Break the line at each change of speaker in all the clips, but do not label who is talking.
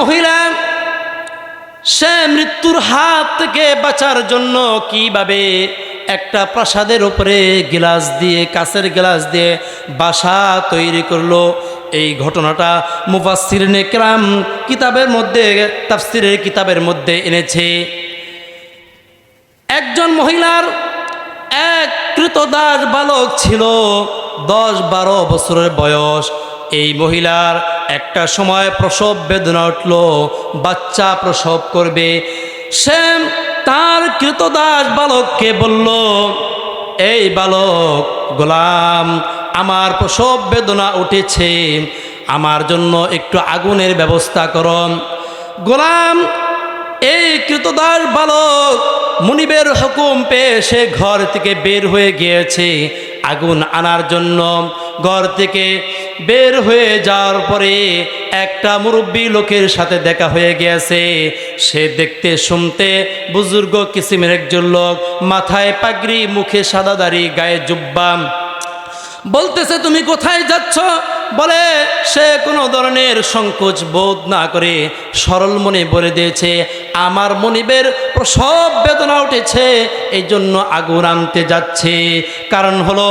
মহিলা সে মৃত্যুর হাত থেকে বাঁচার জন্য কিভাবে একটা প্রাসাদের উপরে গ্লাস দিয়ে, কাঁচের গ্লাস দিয়ে বাসা তৈরি করলো, এই ঘটনাটা মুফাসসিরিনে কেরাম কিতাবের মধ্যে, তাফসিরের কিতাবের মধ্যে এনেছে। একজন মহিলার এক কৃতদাস বালক ছিল, 10-12 বছরের বয়স। এই মহিলার একটা সময় প্রসব বেদনা উঠল, বাচ্চা প্রসব করবে। সে তার কৃতদাস বালককে বলল, এই বালক গোলাম, আমার প্রসব বেদনা উঠেছে, আমার জন্য একটু আগুনের ব্যবস্থা করো। গোলাম এই কৃতদাস বালক মুনিবের হুকুম পেয়ে সে ঘর থেকে বের হয়ে গিয়েছে আগুন আনার জন্য। ঘর থেকে বের হয়ে যাওয়ার পরে একটা মুরব্বী লোকের সাথে দেখা হয়ে গিয়েছে। সে দেখতে শুনতে বুজুর্গ কিসিমের একজন লোক, মাথায় পাগড়ি, মুখে সাদা দাড়ি, গায়ে জুব্বা। বলতেছে, তুমি কোথায় যাচ্ছ? বলে সে কোনো ধরনের সংকোচ বোধ না করে সরল মনে বলে দিয়েছে, আমার মনিবের প্রসব বেদনা উঠেছে, এই জন্য আগুন আনতে যাচ্ছে। কারণ হলো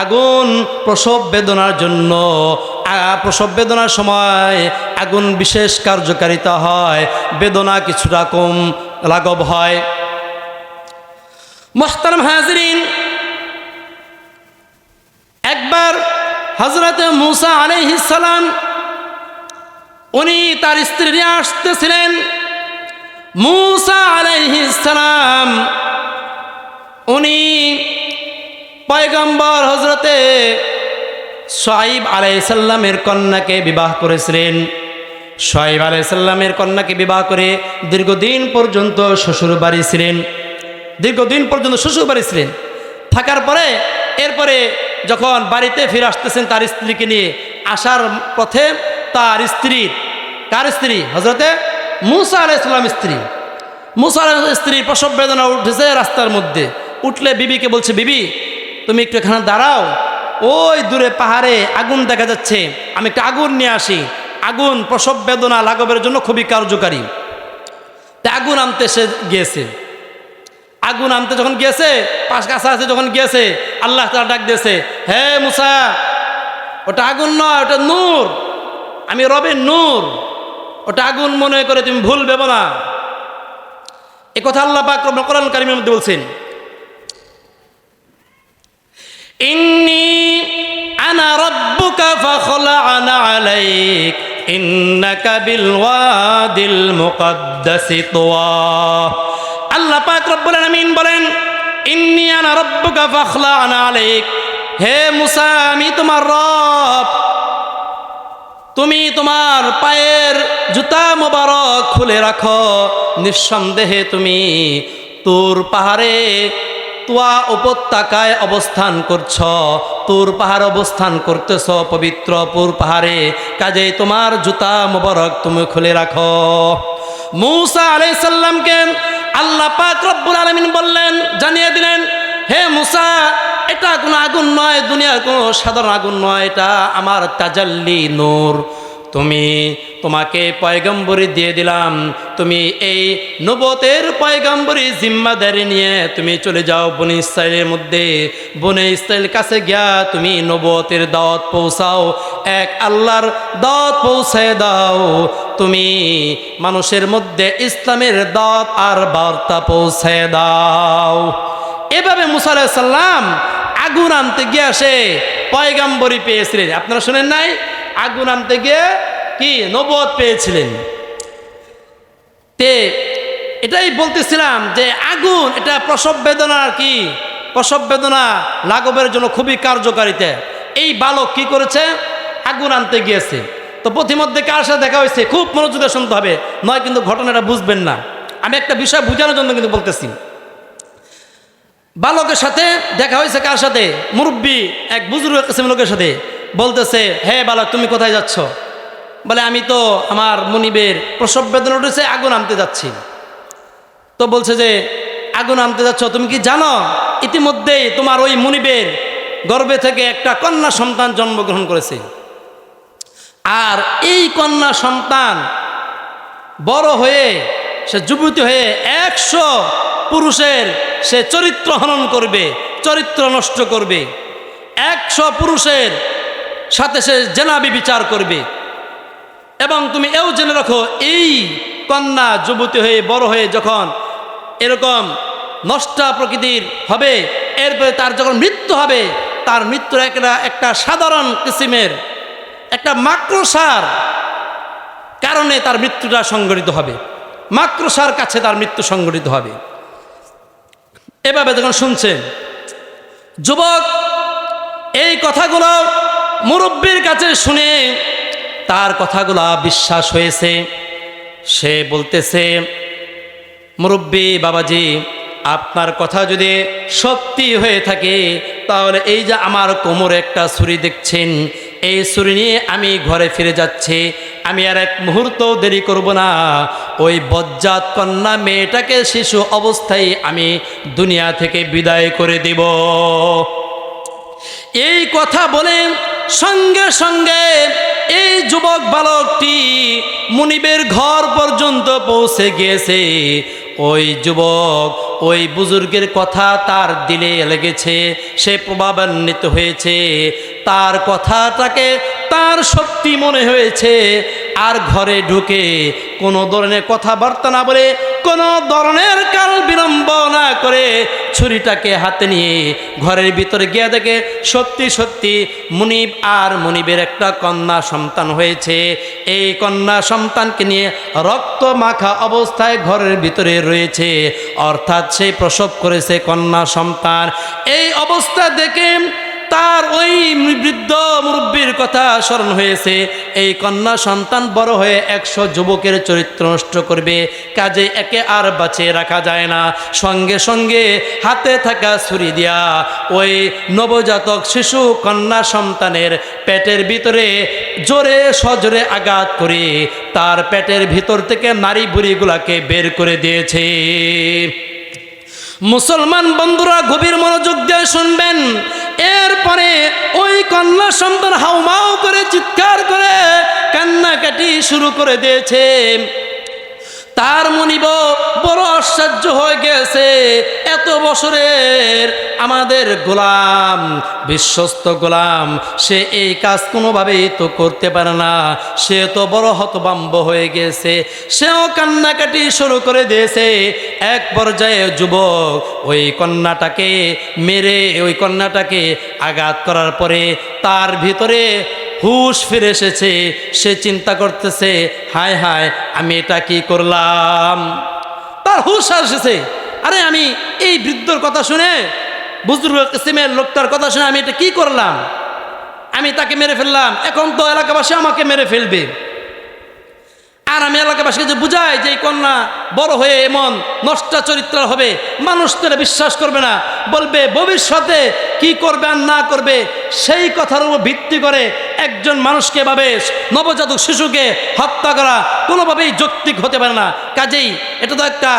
আগুন প্রসব বেদনার জন্য, প্রসব বেদনার সময় আগুন বিশেষ কার্যকারিতা হয়, বেদনা কিছুটা কম লাঘব হয়। মুহতারাম হাজিরিন, একবার হযরত মূসা আলাইহিস সালাম উনি তার স্ত্রী নিয়ে আসতেছিলেন। মূসা আলাইহিস সালাম উনি পয়গম্বর হযরতে শুআয়ব আলাইহিস সালামের কন্যাকে বিবাহ করেছিলেন। শুআয়ব আলাইহিস সালামের কন্যাকে বিবাহ করে দীর্ঘদিন পর্যন্ত শ্বশুর বাড়ি ছিলেন, দীর্ঘদিন পর্যন্ত শ্বশুর বাড়ি ছিলেন। থাকার পরে এরপরে যখন বাড়িতে ফিরে আসতেছেন তার স্ত্রীকে নিয়ে, আসার পথে তার স্ত্রীর, কার স্ত্রী? হযরতে মূসা আলাইহিস সালামের স্ত্রী। মূসা আলাইহিস স্ত্রীর প্রসব বেদনা উঠেছে রাস্তার মধ্যে। উঠলে বিবিকে বলছে, বিবি তুমি একটু এখানে দাঁড়াও, ওই দূরে পাহাড়ে আগুন দেখা যাচ্ছে, আমি একটা আগুন নিয়ে আসি। আগুন প্রসব বেদনা লাঘবের জন্য খুবই কার্যকারী। তা আগুন আনতে সে গিয়েছে। আগুন আনতে যখন গিয়েছে, পাশ কাছাকাছি যখন গিয়েছে, আল্লাহ তাআলা ডাক দিয়েছে, হে মূসা, ওটা আগুন নয়, ওটা নূর, আমি রবের নূর, ওটা আগুন মনে করে তুমি ভুল ভেবো না। এ কথা আল্লাহ পাক কোরআন কারীমের মধ্যে বলছেন, ইন্নী আনা রাব্বুকা ফাখলা'না আলাইক ইন্নাকা বিল ওয়াদিল মুকদ্দাসি তুওয়া। আল্লাহ পাক রব্বুল আলামিন বলেন, ইন্নী আনা রাব্বুকা ফাখলা'না আলাইক, হে মূসা আমি তোমার রব, তুমি তোমার পায়ের জুতা মোবারক খুলে রাখো। নিঃসন্দেহে তুমি তুর পাহাড়ে, তুয়া উপত্যকায় অবস্থান করছ, তুর পাহাড় অবস্থান করতেছ, পবিত্র তুর পাহাড়ে, কাজেই তোমার জুতা মোবারক তুমি খুলে রাখো। মূসা আলাইহিস সালামকে আল্লাহ পাক রব্বুল আলামিন বললেন, জানিয়ে দিলেন, হে মূসা, এটা কোনো আগুন নয়, দুনিয়ার কোনো সাধারণ আগুন নয়, এটা আমার তাজাল্লি নূর। তোমাকে পয়গম্বরী দিয়ে দিলাম, তুমি এই নবুয়তের পয়গম্বরী জিম্মাদারি নিয়ে তুমি চলে যাও বনি ইসরাইলের মধ্যে। বনি ইসরাইল কাছে গিয়া তুমি নবুয়তের দাওয়াত পৌঁছাও, এক আল্লাহর দাওয়াত পৌঁছায় দাও, তুমি মানুষের মধ্যে ইসলামের দাওয়াত আর বার্তা পৌঁছায় দাও। এভাবে মূসা আলাইহিস সালাম আগুন আনতে গিয়ে সে পয়গম্বরী পেয়েছিলেন। আপনারা শুনেন নাই? আগুন আনতে গিয়ে কি নবুয়ত পেয়েছিলেন। তে এটাই বলতেছিলাম যে আগুন এটা প্রসব বেদনার কি, প্রসব বেদনা লাঘবের জন্য খুবই কার্যকারিতা। এই বালক কি করেছে? আগুন আনতে গিয়েছে। তো পথিমধ্যে কার সাথে দেখা হয়েছে? খুব মনোযোগে শুনতে হবে, নয় কিন্তু ঘটনাটা বুঝবেন না। আমি একটা বিষয় বোঝানোর জন্য কিন্তু বলতেছি। বালকের সাথে দেখা হয়েছে কার সাথে? মুরব্বী এক বুজুর্গ কিসিম লোকের সাথে। বলতেছে, হে বালক তুমি কোথায় যাচ্ছ? বলে, আমি তো আমার মুনিবের প্রসব বেদনা উঠেছে, আগুন আনতে যাচ্ছি। তো বলছে যে আগুন আনতে যাচ্ছ, তুমি কি জানো ইতিমধ্যেই তোমার ওই মুনিবের গর্ভে থেকে একটা কন্যা সন্তান জন্মগ্রহণ করেছে, আর এই কন্যা সন্তান বড় হয়ে সে যুবতী হয়ে 100 পুরুষের সে চরিত্র হনন করবে, চরিত্র নষ্ট করবে, 100 পুরুষের সাথে সে জেনাবি বিচার করবে। এবং তুমি এও জেনে রাখো, এই কন্যা যুবতী হয়ে বড় হয়ে যখন এরকম নষ্টা প্রকৃতির হবে, এরপরে তার যখন মৃত্যু হবে, তার মৃত্যুর একটা সাধারণ কিসিমের একটা মাকড়সার কারণে তার মৃত্যুটা সংঘটিত হবে, মাকড়সার কাছে তার মৃত্যু সংঘটিত হবে। এভাবে যখন শুনছেন যুবক এই কথাগুলো মুরব্বীর কাছে শুনে তার কথাগুলো বিশ্বাস হয়েছে। সে বলতেছে, মুরব্বী বাবাজি, আপনার কথা যদি সত্যি হয়ে থাকে তাহলে এই যে আমার কোমরে একটা ছুরি দেখছেন, এই ছুরি নিয়ে আমি ঘরে ফিরে যাচ্ছি। আমি আর এক মুহূর্ত দেরি করব না, ওই বজ্জাত কন্যা মেয়েটাকে শিশু অবস্থায় আমি দুনিয়া থেকে বিদায় করে দিব। এই কথা বলে সঙ্গে সঙ্গে এই যুবক বালকটি মুনিবের ঘর পর্যন্ত পৌঁছে গিয়েছে। ওই যুবক ওই বুজুর্গের কথা তার দিলে লেগেছে, সে প্রভাবান্বিত হয়েছে, তার কথাটাকে তার সত্যি মনে হয়েছে। আর ঘরে ঢুকে কোনো ধরনের কথাবার্তা না বলে, কোনো ধরনের কাল বিলম্ব না করে ছুরিটাকে হাতে নিয়ে ঘরের ভিতরে গিয়ে দেখে সত্যি সত্যি মুনিব আর মুনিবের একটা কন্যা সন্তান হয়েছে। এই কন্যা সন্তানকে নিয়ে রক্ত মাখা অবস্থায় ঘরের ভিতরে রয়েছে, অর্থাৎ সে প্রসব করেছে কন্যা সন্তান। এই অবস্থা দেখে তার ওই বৃদ্ধ মুরব্বীর কথা স্মরণ হয়েছে। এই কন্যা সন্তান বড় হয়ে 100 যুবকের চরিত্র নষ্ট করবে, কাজে একে আর বাঁচিয়ে রাখা যায় না। সঙ্গে সঙ্গে হাতে থাকা ছুরি দিয়া ওই নবজাতক শিশু কন্যা সন্তানের পেটের ভিতরে জোরে সজোরে আঘাত করে তার পেটের ভিতর থেকে নারী বুড়িগুলাকে বের করে দিয়েছে। মুসলমান বন্ধুরা গভীর মনোযোগ দিয়ে শুনবেন। এরপরে ওই কন্যা সন্তান হাউমাউ করে চিৎকার করে কান্নাকাটি শুরু করে দিয়েছে। তার মুনিব বড় আশ্চর্য হয়ে গেছে, এত বছরের আমাদের গোলাম, বিশ্বস্ত গোলাম, সে এই কাজ কোনোভাবেই তো করতে পারে না, সে তো বড় হতভম্ব হয়ে গেছে। সেও কান্নাকাটি শুরু করে দিয়েছে। এক পর্যায়ে যুবক ওই কন্যাটাকে মেরে, ওই কন্যাটাকে আঘাত করার পরে তার ভিতরে হুশ ফিরে এসেছে। সে চিন্তা করতেছে, হায় হায়, আমি এটা কি করলাম। তার হুশ এসেছে, আরে আমি এই বৃদ্ধর কথা শুনে, বুজুর্গ কিসিমের লোকটার কথা শুনে আমি এটা কি করলাম, আমি তাকে মেরে ফেললাম, এখন তো এলাকাবাসী আমাকে মেরে ফেলবে। আর আমি এলাকাবাসীকে যে বুঝাই যে এই কন্যা বড় হয়ে এমন নষ্ট চরিত্র হবে, মানুষ তারা বিশ্বাস করবে না, বলবে ভবিষ্যতে কি করবে আর না করবে, সেই কথার উপর ভিত্তি করে একজন মানুষকে ভাবে নবজাতক শিশুকে হত্যা করা কোনোভাবেই যৌক্তিক হতে পারে না। কাজেই এটা তো একটা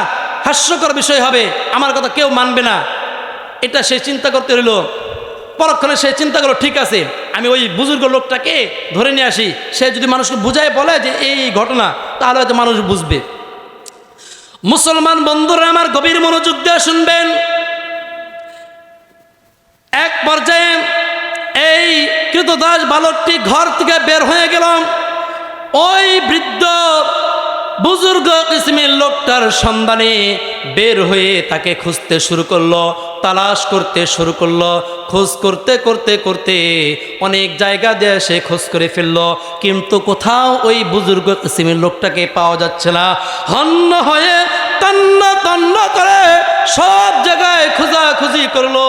হাস্যকর বিষয় হবে, আমার কথা কেউ মানবে না, এটা সে চিন্তা করতে রইল। পরক্ষণে সে চিন্তা করলো, ঠিক আছে, আমি ওই বুজুর্গ লোকটাকে ধরে নিয়ে আসি, সে যদি মানুষকে বুঝায় বলে যে এই ঘটনা, তাহলে হয়তো মানুষ বুঝবে। মুসলমান বন্ধুরা আমার গভীর মনোযোগ দিয়ে শুনবেন। এক পর্যায়ে এই কৃতদাস বালকটি ঘর থেকে বের হয়ে গেল। ওই বৃদ্ধ বুজুর্গ কিসিমের লোকটার সন্ধানে বের হয়ে তাকে খুঁজতে শুরু করলো, তালাশ করতে শুরু করলো। খোঁজ করতে করতে করতে অনেক জায়গা দিয়ে সে খোঁজ করে ফেললো, কিন্তু কোথাও ওই বুজুর্গ কিসিমের লোকটাকে পাওয়া যাচ্ছে না। হন্য হয়ে তন্ন তন্ন করে সব জায়গায় খোঁজাখুঁজি করলো,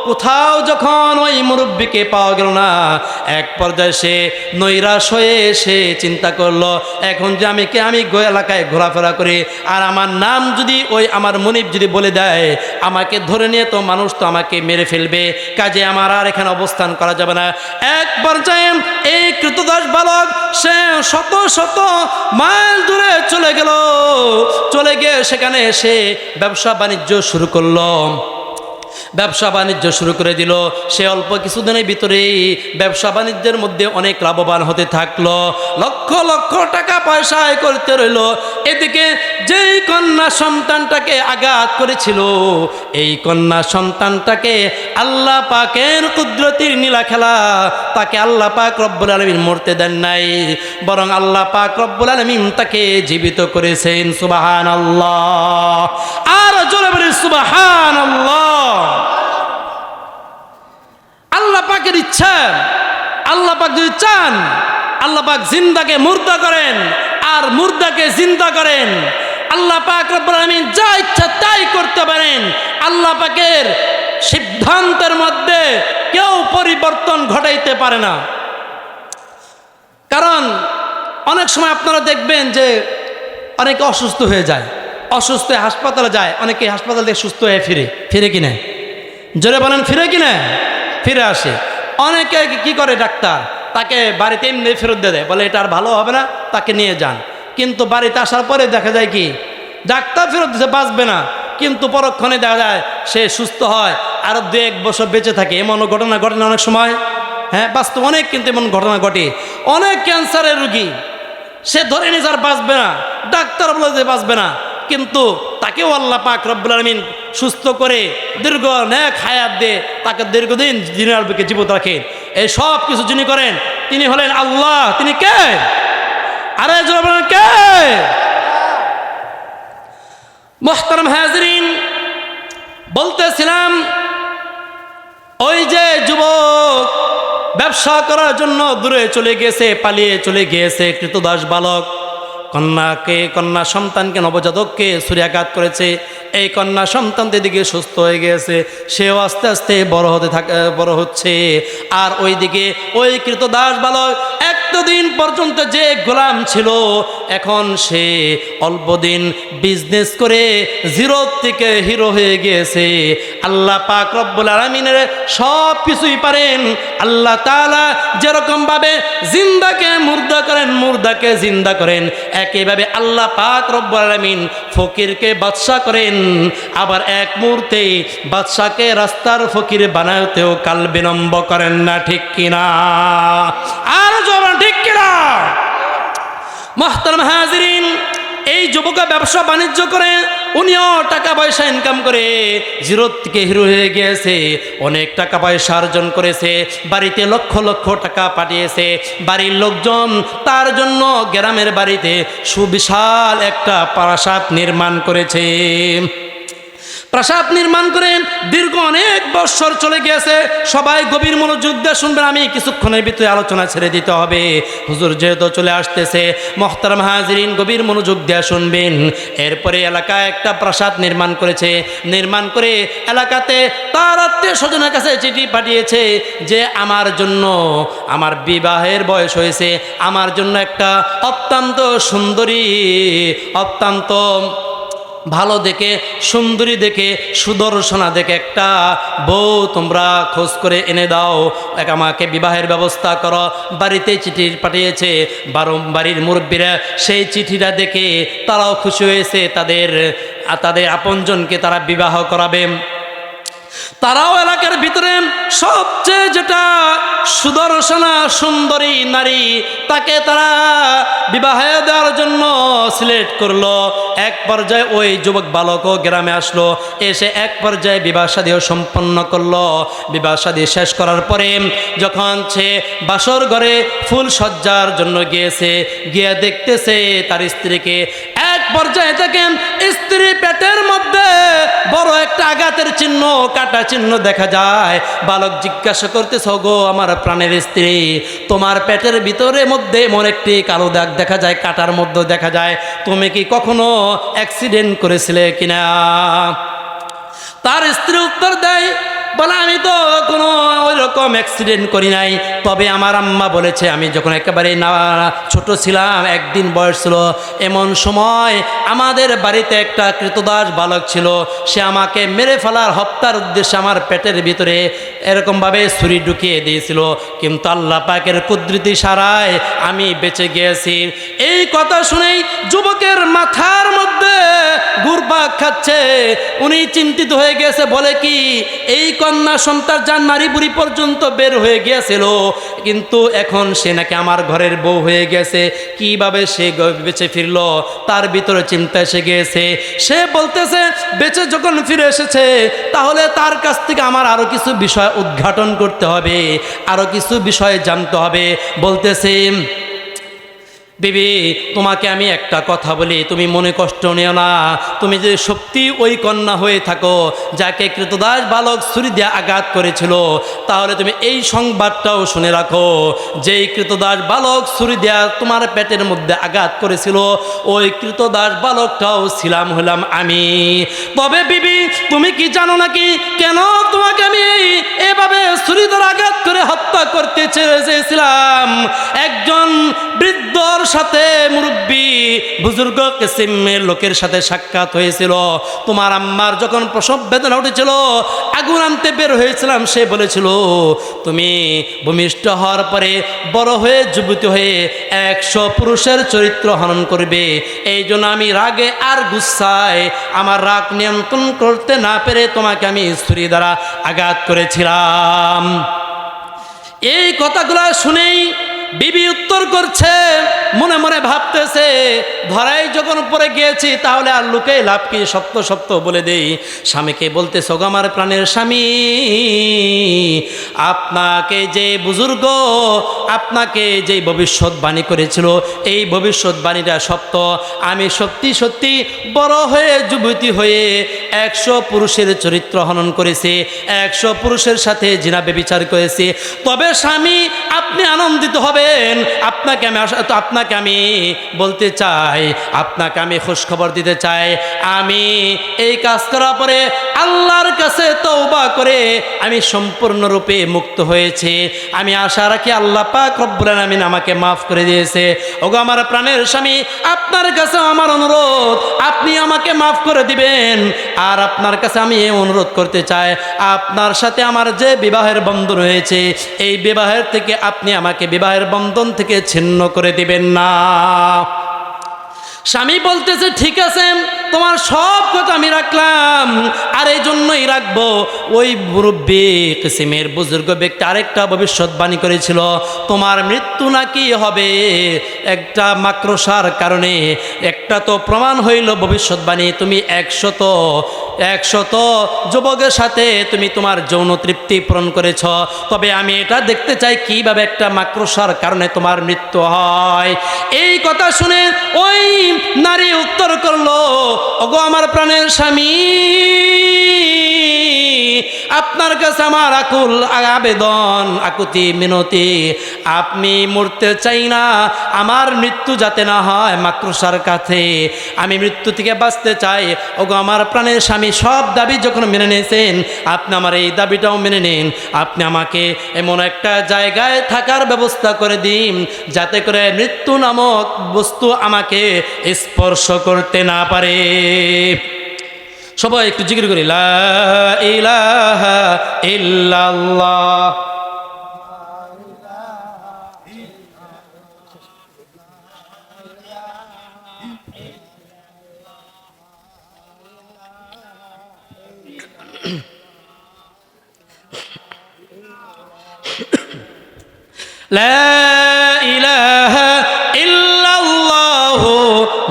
কোথাও যখন ওই মুরব্বীকে পাওয়া গেল না, এক পর্যায়ে সে নৈরাশ হয়ে সে চিন্তা করলো, এখন যে আমি এলাকায় ঘোরাফেরা করি, আর আমার নাম যদি ওই আমার মুনিব যদি বলে দেয়, আমাকে ধরে নিয়ে তো মানুষ তো আমাকে মেরে ফেলবে, কাজে আমার আর এখানে অবস্থান করা যাবে না। এক পর্যায়ে এই কৃতদাস বালক সে শত শত মাইল দূরে চলে গেল। চলে গিয়ে সেখানে সে ব্যবসা বাণিজ্য শুরু করলো। ব্যবসা বাণিজ্য শুরু করে দিল। সে অল্প কিছুদিনের ভিতরেই ব্যবসা বাণিজ্যের মধ্যে অনেক লাভবান হতে থাকলো, লক্ষ লক্ষ টাকা পয়সা আয় করতে রইল। এদিকে যেই কন্যা সন্তানটাকে আঘাত করেছিল, এই কন্যা সন্তানটাকে আল্লাহ পাকের কুদরতির নীলা খেলা, তাকে আল্লাহ পাক রব্বুল আলামিন মরতে দেন নাই, বরং আল্লাহ পাক রব্বুল আলামিন তাকে জীবিত করেছেন। সুবহানাল্লাহ, আর জোরে বলি সুবহানাল্লাহ। আল্লাহ পাকের ইচ্ছা, আল্লাহ পাক যদি চান, আল্লাহ পাক জিন্দাকে মুর্দা করেন আর মুর্দাকে জিন্দা করেন। আল্লাহ পাক রব্বুল আলামিন যা ইচ্ছা তাই করতে পারেন। আল্লাহ পাকের সিদ্ধান্তের মধ্যে কেউ পরিবর্তন ঘটাইতে পারে না। কারণ অনেক সময় আপনারা দেখবেন যে অনেকে অসুস্থ হয়ে যায়, অসুস্থ হয়ে হাসপাতালে যায়, অনেকে হাসপাতাল থেকে সুস্থ হয়ে ফিরে কিনা, জোরে বলেন ফিরে কিনা, ফিরে আসে। অনেকে কি করে, ডাক্তার তাকে বাড়িতে এমনি ফেরত দিয়ে দেয়, বলে এটা আর ভালো হবে না, তাকে নিয়ে যান। কিন্তু বাড়িতে আসার পরে দেখা যায় কি, ডাক্তার ফেরত দিতে বাঁচবে না, কিন্তু পরক্ষণে দেখা যায় সে সুস্থ হয়, আরো 2-1 বছর বেঁচে থাকে। এমনও ঘটনা ঘটে না অনেক সময়, হ্যাঁ বাস্তব অনেক, কিন্তু এমন ঘটনা ঘটে। অনেক ক্যান্সারের রুগী সে ধরে নিয়ে আর বাঁচবে না, ডাক্তার বলে যে বাঁচবে না, কিন্তু তাকেও আল্লাহ পাক রব্বুল আলামিন সুস্থ করে দীর্ঘ নেক হায়াত দিয়ে তাকে দীর্ঘদিন দিনের বুকে জীবিত রাখেন। এই সব কিছু যিনি করেন তিনি হলেন আল্লাহ। তিনি কে? আরে জোরে বলেন কে? মুহতারাম হাজিরিন, বলতেছিলাম ওই যে যুবক ব্যবসা করার জন্য দূরে চলে গিয়েছে, পালিয়ে চলে গিয়েছে, কৃতদাস বালক কন্যা সন্তানকে, নবজাতককে ছুরিয়াঘাত করেছে। এই কন্যা সন্তান দিকে সুস্থ হয়ে গিয়েছে, সেও আস্তে আস্তে বড় হচ্ছে। আর ওইদিকে ওই কৃতদাস বালক এতদিন পর্যন্ত যে গোলাম ছিল, এখন সে অল্প দিন বিজনেস করে জিরো থেকে হিরো হয়ে গিয়েছে। আল্লাহ পাক রব্বুল আলামিনের সব কিছুই পারেন। আল্লাহ তাআলা যেরকম ভাবে জিন্দাকে মুর্দা করেন, মুর্দাকে জিন্দা করেন, একইভাবে আল্লাহ পাক রব্বুল আলামিন ফকিরকে বাদশা করেন, আবার এক মুহূর্তে বাদশাকে রাস্তার ফকির বানাতেও কাল বিলম্ব করেন না, ঠিক কিনা? আর জবান ঠিক কিনা? মুহতারাম হাজিরিন, এই যুবক ব্যবসা বাণিজ্য করে উনিও টাকা পয়সা ইনকাম করে জিরো থেকে হিরো হয়ে গিয়েছে, অনেক টাকা পয়সা অর্জন করেছে, বাড়িতে লক্ষ লক্ষ টাকা পাঠিয়েছে। বাড়ির লোকজন তার জন্য গ্রামের বাড়িতে সুবিশাল একটা প্রাসাদ নির্মাণ করেছে। প্রাসাদ নির্মাণ করেন, দীর্ঘ অনেক বৎসর চলে গিয়েছে। সবাই গভীর মনোযোগ দিয়ে শুনবেন, আমি কিছুক্ষণের ভিতরে আলোচনা ছেড়ে দিতে হবে, হুজুর যেহেতু চলে আসতেছে। মুহতারাম হাজিরিন, গভীর মনোযোগ দিয়ে শুনবেন। এরপরে এলাকায় একটা প্রাসাদ নির্মাণ করেছে, নির্মাণ করে এলাকাতে তার আত্মীয় স্বজনের কাছে চিঠি পাঠিয়েছে যে আমার জন্য, আমার বিবাহের বয়স হয়েছে, আমার জন্য একটা অত্যন্ত সুন্দরী, অত্যন্ত ভালো দেখে, সুন্দরী দেখে, সুদর্শনা দেখে একটা বউ তোমরা খোঁজ করে এনে দাও, আমাকে বিবাহের ব্যবস্থা করো। বাড়িতে চিঠি পাঠিয়েছে। বাড়ির মুরব্বীরা সেই চিঠিটা দেখে তারাও খুশি হয়েছে, তাদের আপনজনকে তারা বিবাহ করাবে। তারাও এলাকার ভিতরে সবচেয়ে যেটা সুদর্শনা সুন্দরী নারী, তাকে তারা বিবাহে দেওয়ার জন্য সিলেক্ট করলো। এক পর্যায়ে ওই যুবক বালকও গ্রামে আসলো, এসে এক পর্যায়ে বিবাহ শাদীও সম্পন্ন করলো। বিবাহ শাদী শেষ করার পরে যখন সে বাসর ঘরে ফুল সজ্জার জন্য গিয়েছে, গিয়ে দেখতেছে তার স্ত্রীকে। এক পর্যায়ে দেখেন স্ত্রী পেটের মধ্যে বড় একটা আঘাতের চিহ্ন, কাটা চিহ্ন দেখা যায়। বালক জিজ্ঞাসা করতেছে, গো আমার প্রাণের স্ত্রী, তোমার পেটের ভিতরে মধ্যে এমন একটি কালো দাগ দেখা যায়, কাটার মধ্যে দেখা যায়, তুমি কি কখনো অ্যাক্সিডেন্ট করেছিলে কিনা? তার স্ত্রী উত্তর দেয়, বলে আমি তো কোনো ওই রকম অ্যাক্সিডেন্ট করি নাই, তবে আমার আম্মা বলেছে আমি যখন একেবারে ছোট ছিলাম, একদিন বয়স ছিল, এমন সময় আমাদের বাড়িতে একটা কৃতদাস বালক ছিল, সে আমাকে মেরে ফেলার, হত্যার উদ্দেশ্যে আমার পেটের ভিতরে এরকমভাবে ছুরি ঢুকিয়ে দিয়েছিল, কিন্তু আল্লাহ পাকের কুদরতি ইশারায় আমি বেঁচে গিয়েছি। এই কথা শুনেই যুবকের মাথার মধ্যে ঘুরপাক খাচ্ছে। উনি চিন্তিত হয়ে গেছে, বলে কি এই কন্যা সন্তান যার নারী বুড়ি পর্যন্ত বের হয়ে গিয়েছিল, কিন্তু এখন সে নাকি আমার ঘরের বউ হয়ে গেছে, কিভাবে সে বেঁচে ফিরলো তার ভিতরে চিন্তা এসে গিয়েছে। সে বলতেছে বেঁচে যখন ফিরে এসেছে তাহলে তার কাছ থেকে আমার আরো কিছু বিষয় উদ্ঘাটন করতে হবে, আরো কিছু বিষয় জানতে হবে। বলতেছে, বিবি তোমাকে আমি একটা কথা বলি, তুমি মনে কষ্ট নিও না। তুমি যদি সত্যি ওই কন্যা হয়ে থাকো যাকে কৃতদাস বালক ছুরি দিয়ে আঘাত করেছিল, তাহলে তুমি এই সংবাদটাও শুনে রাখো, যেই কৃতদাস বালক ছুরি দিয়ে তোমার পেটের মধ্যে আঘাত করেছিল ওই কৃতদাস বালকটাও ছিলাম হলাম আমি। তবে বিবি তুমি কি জানো নাকি কেন তোমাকে আমি এভাবে ছুরি দিয়ে আঘাত করে হত্যা করতে চেয়েছিলাম? একজন বৃদ্ধর সাথে মুরব্বী বুজুর্গ কিসিমের লোকের সাথে সাক্ষাৎ হয়েছিল। তোমার আম্মার যখন প্রসব বেদনা উঠেছিল, আগুন আনতে বের হয়েছিলাম, সে বলেছিল তুমি ভূমিষ্ঠ হওয়ার পরে বড় হয়ে যুবতী হয়ে 100 পুরুষের চরিত্র হনন করবে। এই জন্য আমি রাগে আর গুসায় আমার রাগ নিয়ন্ত্রণ করতে না পেরে তোমাকে আমি ছুরি দ্বারা আঘাত করেছিলাম। এই কথাগুলো শুনেই বিবি উত্তর করছে, মনে মনে ভাবতেছে ধরাই যখন পড়ে গিয়েছি তাহলে আর লুকে লাভ কি, সত্য সত্য বলে দেই। স্বামীকে বলতেছে, ওগো আমার প্রাণের স্বামী, আপনাকে যে বুজুর্গ আপনাকে যে ভবিষ্যৎবাণী করেছিল এই ভবিষ্যৎবাণীটা সত্য। আমি সত্যি সত্যি বড় হয়ে যুবতী হয়ে 100 পুরুষের চরিত্র হনন করেছি, 100 পুরুষের সাথে জিনা ব্যভিচার করেছি। তবে স্বামী আপনি আনন্দিত হবেন, আপনাকে আমি বলতে চাই, আপনাকে আমি খুশখবর দিতে চাই, আমি এই কাজ করার পরে আল্লাহর কাছে তওবা করে আমি সম্পূর্ণরূপে মুক্ত হয়েছি। আমি আশা রাখি আল্লাহ পাক রব্বুল আলামিন আমাকে মাফ করে দিয়েছে। ওগো আমার প্রাণের স্বামী, আপনার কাছে আমার অনুরোধ, আপনি আমাকে মাফ করে দিবেন। আর আপনার কাছে আমি এই অনুরোধ করতে চাই, আপনার সাথে আমার যে বিবাহের বন্ধন হয়েছে এই বিবাহের থেকে আপনি আমাকে বিবাহের বন্ধন থেকে ছিন্ন করে দিবেন না। স্বামী বলতেছে, ঠিক আছে তোমার সব কথা আমি রাখলাম, আর এই জন্যই রাখবো ওই মুরব্বী কিসিমের বুজুর্গ ব্যক্তি আরেকটা ভবিষ্যৎবাণী করেছিল, তোমার মৃত্যু নাকি হবে একটা মাকড়সার কারণে। একটা তো প্রমাণ হইল ভবিষ্যৎবাণী, তুমি 100 যুবকের সাথে তুমি তোমার যৌন তৃপ্তি পূরণ করেছ। তবে আমি এটা দেখতে চাই কিভাবে একটা মাকড়সার কারণে তোমার মৃত্যু হয়। এই কথা শুনে ওই নারী উত্তর করলো, ওগো আমার প্রাণের স্বামী, আপনার কাছে আমার আকুল আবেদন, আকুতি মিনতি, আপনি মরতে চাই না, আমার মৃত্যু যাতে না হয় মাকড়সার কাছে, আমি মৃত্যু থেকে বাঁচতে চাই। ওগো আমার প্রাণের স্বামী, সব দাবি যখন মেনে নিয়েছেন আপনি আমার এই দাবিটাও মেনে নিন। আপনি আমাকে এমন একটা জায়গায় থাকার ব্যবস্থা করে দিন যাতে করে মৃত্যু নামক বস্তু আমাকে স্পর্শ করতে না পারে। সবাই একটু জিকির করি, লা ইলাহা ইল্লাল্লাহ। লা ইলাহা ইল্লাল্লাহু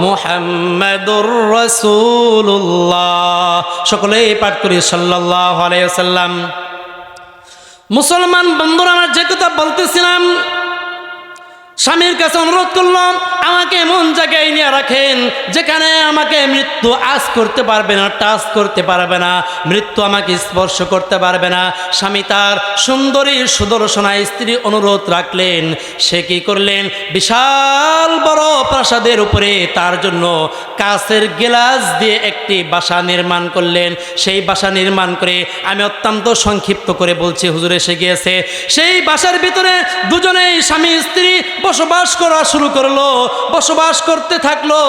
মুহাম্মাদুর রাসূলুল্লাহ। সকলেই পাঠ করি সাল্লাল্লাহু আলাইহি ওয়াসাল্লাম। মুসলমান বন্ধুরা, আমরা যে কথা বলতেছিলাম, স্বামীর কাছে অনুরোধ করলাম আমাকে এমন জায়গায় নিয়ে রাখেন যেখানে আমাকে মৃত্যু আজ করতে পারবে না, টাচ করতে পারবে না, মৃত্যু আমাকে স্পর্শ করতে পারবে না। স্বামী তার সুন্দরী সুদর্শনা স্ত্রী অনুরোধ রাখলেন। সে কি করলেন, বিশাল বড় প্রাসাদের উপরে তার জন্য কাঁচের গ্লাস দিয়ে একটি বাসা নির্মাণ করলেন। সেই বাসা নির্মাণ করে, আমি অত্যন্ত সংক্ষিপ্ত করে বলছি, হুজুর এসে গিয়েছে, সেই বাসার ভিতরে দুজনেই স্বামী স্ত্রী বসবাস করা শুরু করলো। বসবাস করতে থাকলো।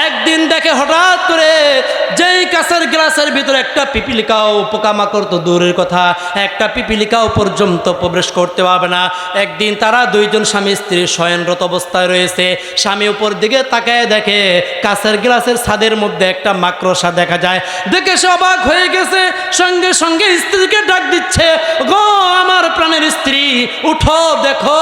একদিন একদিন দেখে হঠাৎ করে যেই কাঁচের গ্লাসের ভিতরে একটা পিপিলিকাও, পোকামাকড় তো দূরের কথা, একটা পিপিলিকাও পর্যন্ত প্রবেশ করতে পারবে না। একদিন তারা দুইজন স্বামী স্ত্রী শয়নরত অবস্থায় রয়েছে। স্বামী উপর দিকে তাকায় দেখে কাঁচের গ্লাসের ছাদের মধ্যে একটা মাকড়সা দেখা যায়। দেখে সে অবাক হয়ে গেছে, সঙ্গে সঙ্গে স্ত্রীকে ডাক দিচ্ছে, গো আমার প্রাণের স্ত্রী, উঠো, দেখো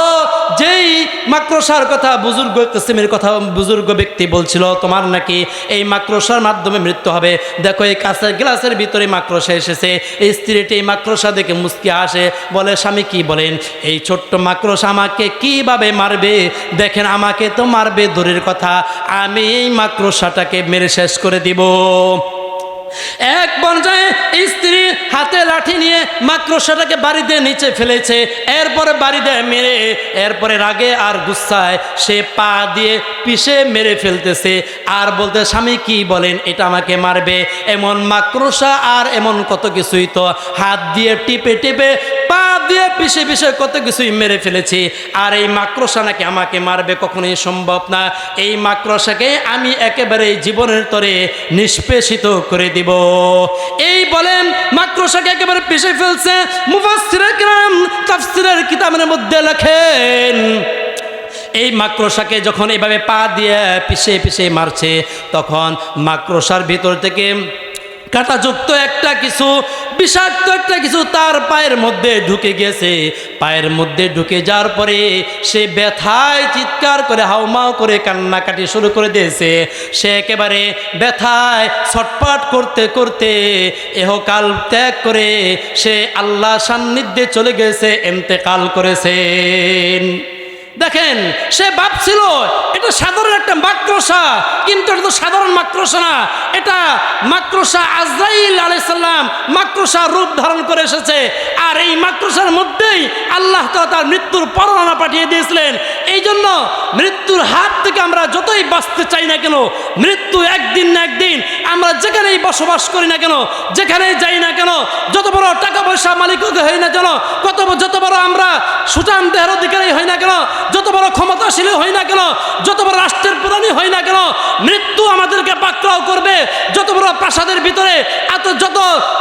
যেই মাকড়সার কথা বুজুর্গ কিসিমের কথা বুজুর্গ ব্যক্তি বলছিল, তোমার নাকি এই মাকড়সার মাধ্যমে মৃত্যু হবে। দেখো এই কাঁচের গ্লাসের ভিতরে মাকড়সা এসেছে। এই স্ত্রীটি এই মাকড়সা দেখে মুচকি আসে, বলে স্বামী কি বলেন, এই ছোট্ট মাকড়সা আমাকে কিভাবে মারবে? দেখেন আমাকে তো মারবে দূরের কথা, আমি এই মাকড়সাটাকে মেরে শেষ করে দিব। এক পর্যায়ে স্ত্রী হাতে লাঠি নিয়ে মাকড়সাটাকে বাড়িতে নিচে ফেলেছে। এরপরে বাড়িতে মেরে, এরপরে রাগে আর গুচ্ছায় সে পা দিয়ে পিষে মেরে ফেলতেছে আর বলতে, স্বামী কি বলেন, এটা আমাকে মারবে? এমন মাকড়সা আর এমন কত কিছুই তো হাত দিয়ে টিপে টিপে, পা দিয়ে পিষে পিষে কত কিছুই মেরে ফেলেছি, আর এই মাকড়সা নাকি আমাকে মারবে? কখনোই সম্ভব না। এই মাকড়সাকে আমি একেবারে জীবনের তরে নিষ্পেষিত করে দিব। এই বলেন মাকড়সাকে একেবারে পিষে ফেলছে। মুফাসসিরে কিরাম তাফসীরের কিতাবের মধ্যে লেখেন, এই মাকড়সাকে যখন এইভাবে পা দিয়ে পিষে পিষে মারছে, তখন মাকড়সার ভিতর থেকে কাঁটাযুক্ত একটা কিছু, বিষাক্ত একটা কিছু তার পায়ের মধ্যে ঢুকে গেছে। পায়ের মধ্যে ঢুকে যাওয়ার পরে সে ব্যথায় চিৎকার করে হাউমাউ করে কান্নাকাটি শুরু করে দিয়েছে। সে একেবারে ব্যথায় ছটফট করতে করতে এহকাল ত্যাগ করে সে আল্লাহ সান্নিধ্যে চলে গেছে, ইন্তেকাল করেছেন। দেখেন, সে ভাবছিল এটা সাধারণ একটা মাকড়সা, কিন্তু এটা তো সাধারণ মাকড়সা না, এটা মাকড়সা আজরাইল আলাইহিস সালাম মাকড়সা রূপ ধারণ করে এসেছে। আর এই মাকড়সার মধ্যেই আল্লাহ তাআলা তার মৃত্যুর পরোয়ানা পাঠিয়ে দিয়েছিলেন। এই জন্য মৃত্যুর হাত থেকে আমরা যতই বাঁচতে চাই না কেন, মৃত্যু একদিন না একদিন, আমরা যেখানেই বসবাস করি না কেন, যেখানেই যাই না কেন, যত বড় টাকা পয়সা মালিক হই না কেন, যত বড় আমরা সুঠাম দেহের অধিকারী হই না কেন, যত বড় ক্ষমতাশীল হই না কেন, যত বড় রাষ্ট্রের প্রধানই হই না কেন, মৃত্যু আমাদেরকে পাকড়াও করবে। যত বড় প্রাসাদের ভিতরে, যত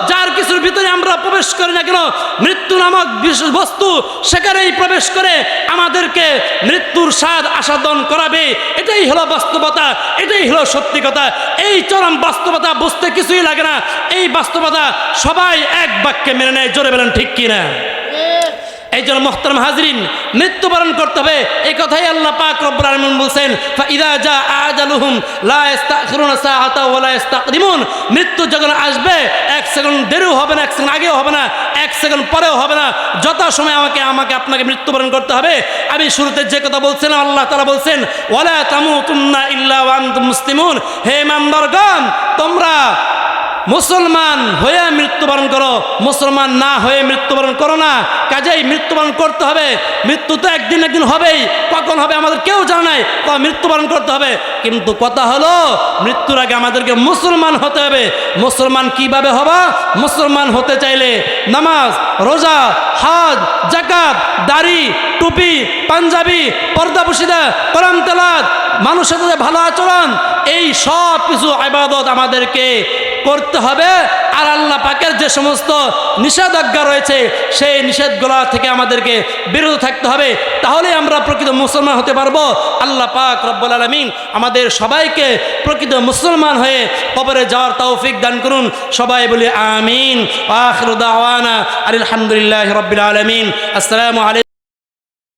যার কিছুর ভিতরে আমরা প্রবেশ করি না কেন, মৃত্যু নামক বিশেষ বস্তু সেখানেই প্রবেশ করে আমাদেরকে মৃত্যুর স্বাদ আস্বাদন করাবে। এটাই হলো বাস্তবতা, এটাই হলো সত্যি কথা। এই চরম বাস্তবতা বুঝতে কিছুই লাগে না। এই বাস্তবতা সবাই এক বাক্যে মেনে নেয়। জোরে বলেন ঠিক কিনা? এই জন্য মুহতারাম হাজরিন, মৃত্যুবরণ করতে হবে, এই কথাই আল্লাহ পাক রব্বুল আলামিন বলছেন, ফাইদা জা আজালুহুম লা ইস্তাখিরুনা সাআতা ওয়া লা ইস্তাকদিমুন। মৃত্যু যখন আসবে, এক সেকেন্ড দেরিও হবে না, এক সেকেন্ড আগেও হবে না, এক সেকেন্ড পরেও হবে না। যত সময় আমাকে আপনাকে মৃত্যুবরণ করতে হবে। আমি শুরুতে যে কথা বলছিলাম, আল্লাহ তাআলা বলছেন, ওয়ালা তামুতুন্না ইল্লা ওয়া আনতুম মুসলিমুন। হে ইমানদারগণ, তোমরা মুসলমান হয়ে মৃত্যুবরণ করো, মুসলমান না হয়ে মৃত্যুবরণ করো না। কাজেই মৃত্যুবরণ করতে হবে। মৃত্যু তো একদিন একদিন হবেই, কখন হবে আমাদের কেউ জানে নাই, মৃত্যুবরণ করতে হবে। কিন্তু কথা হলো, মৃত্যুর আগে আমাদেরকে মুসলমান হতে হবে। মুসলমান কিভাবে হবা? মুসলমান হতে চাইলে নামাজ, রোজা, হজ, যাকাত, দাড়ি, টুপি, পাঞ্জাবি, পর্দা পুশিদা, কোরআন তেলাওয়াত, মানুষের সাথে ভালো আচরণ, এই সব কিছু ইবাদত আমাদেরকে করতে হবে। আর আল্লাহ পাকের যে সমস্ত নিষেধাজ্ঞা রয়েছে, সেই নিষেধগুলো থেকে আমাদেরকে বিরত থাকতে হবে। তাহলে আমরা প্রকৃত মুসলমান হতে পারবো। আল্লাহ পাক রব্বুল আলামিন আমাদের সবাইকে প্রকৃত মুসলমান হয়ে কবরে যাওয়ার তৌফিক দান করুন। সবাই বলি আমিন। আখিরু দাওয়ানা আলহামদুলিল্লাহি রাব্বিল আলামিন। আসসালামু আলাইকুম।